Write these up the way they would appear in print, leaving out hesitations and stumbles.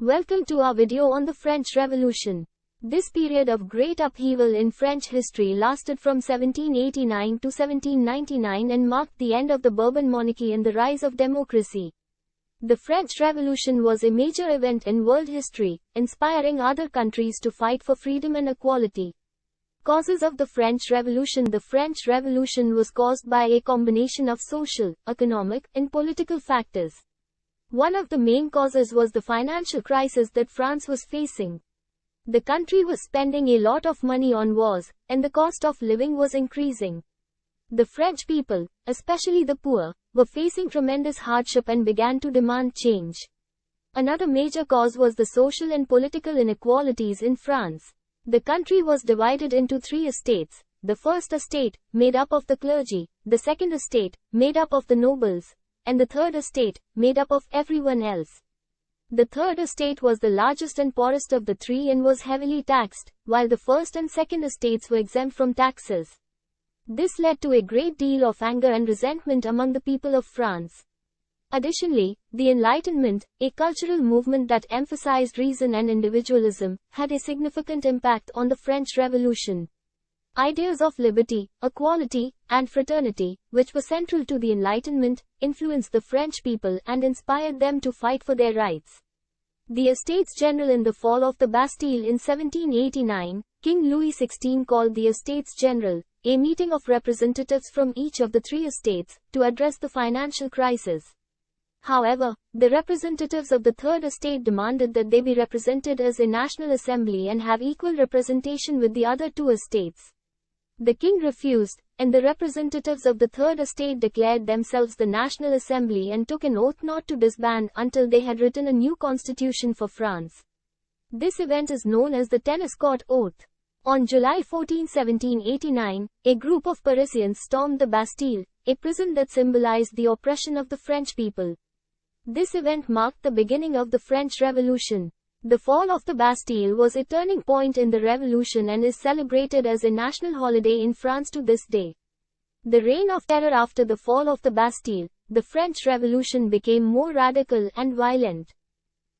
Welcome to our video on the French Revolution. This period of great upheaval in French history lasted from 1789 to 1799 and marked the end of the Bourbon monarchy and the rise of democracy. The French Revolution was a major event in world history, inspiring other countries to fight for freedom and equality. Causes of the French Revolution. The French Revolution was caused by a combination of social, economic, and political factors. One of the main causes was the financial crisis that France was facing. The country was spending a lot of money on wars, and the cost of living was increasing. The French people, especially the poor, were facing tremendous hardship and began to demand change. Another major cause was the social and political inequalities in France. The country was divided into three estates: the first estate, made up of the clergy; the second estate, made up of the nobles; and the third estate, made up of everyone else. The third estate was the largest and poorest of the three and was heavily taxed, while the first and second estates were exempt from taxes. This led to a great deal of anger and resentment among the people of France. Additionally, the Enlightenment, a cultural movement that emphasized reason and individualism, had a significant impact on the French Revolution. Ideas of liberty, equality, and fraternity, which were central to the Enlightenment, influenced the French people and inspired them to fight for their rights. The Estates General. In the fall of the Bastille in 1789, King Louis XVI called the Estates General, a meeting of representatives from each of the three estates, to address the financial crisis. However, the representatives of the third estate demanded that they be represented as a national assembly and have equal representation with the other two estates. The king refused, and the representatives of the third estate declared themselves the National Assembly and took an oath not to disband until they had written a new constitution for France. This event is known as the Tennis Court Oath. On July 14, 1789, a group of Parisians stormed the Bastille, a prison that symbolized the oppression of the French people. This event marked the beginning of the French Revolution. The fall of the Bastille was a turning point in the revolution and is celebrated as a national holiday in France to this day. The Reign of Terror. After the fall of the Bastille, the French Revolution became more radical and violent.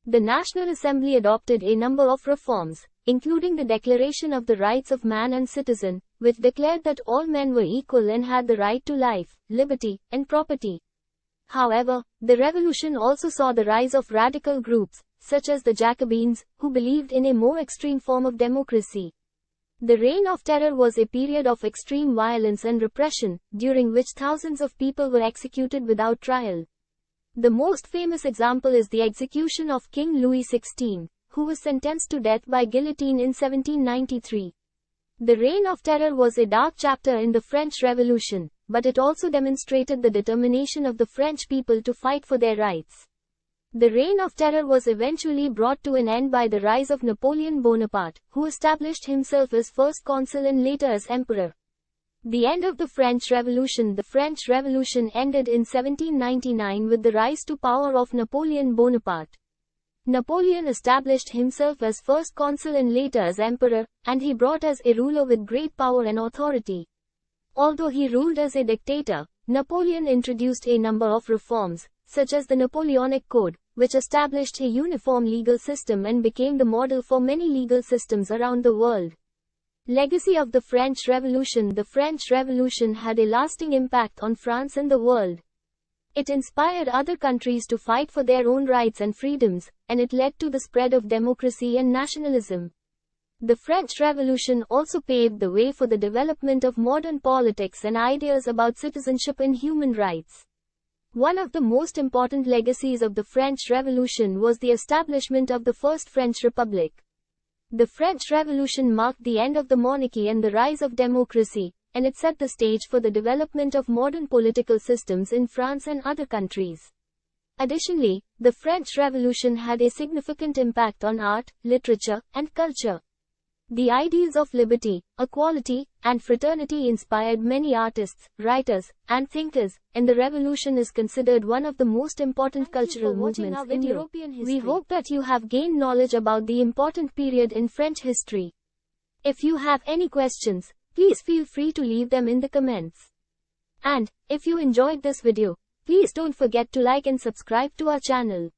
The National Assembly adopted a number of reforms, including the Declaration of the Rights of Man and Citizen, which declared that all men were equal and had the right to life, liberty, and property. However, the revolution also saw the rise of radical groups, such as the Jacobins, who believed in a more extreme form of democracy. The Reign of Terror was a period of extreme violence and repression, during which thousands of people were executed without trial. The most famous example is the execution of King Louis XVI, who was sentenced to death by guillotine in 1793. The Reign of Terror was a dark chapter in the French Revolution, but it also demonstrated the determination of the French people to fight for their rights. The Reign of Terror was eventually brought to an end by the rise of Napoleon Bonaparte, who established himself as first consul and later as emperor. The end of the French Revolution. The French Revolution ended in 1799 with the rise to power of Napoleon Bonaparte. Napoleon established himself as first consul and later as emperor, and he brought as a ruler with great power and authority. Although he ruled as a dictator, Napoleon introduced a number of reforms, such as the Napoleonic Code, which established a uniform legal system and became the model for many legal systems around the world. Legacy of the French Revolution. The French Revolution had a lasting impact on France and the world. It inspired other countries to fight for their own rights and freedoms, and it led to the spread of democracy and nationalism. The French Revolution also paved the way for the development of modern politics and ideas about citizenship and human rights. One of the most important legacies of the French Revolution was the establishment of the First French Republic. The French Revolution marked the end of the monarchy and the rise of democracy, and it set the stage for the development of modern political systems in France and other countries. Additionally, the French Revolution had a significant impact on art, literature, and culture. The ideals of liberty, equality, and fraternity inspired many artists, writers, and thinkers, and the revolution is considered one of the most important cultural movements in European history. We hope that you have gained knowledge about the important period in French history. If you have any questions, please feel free to leave them in the comments. And, if you enjoyed this video, please don't forget to like and subscribe to our channel.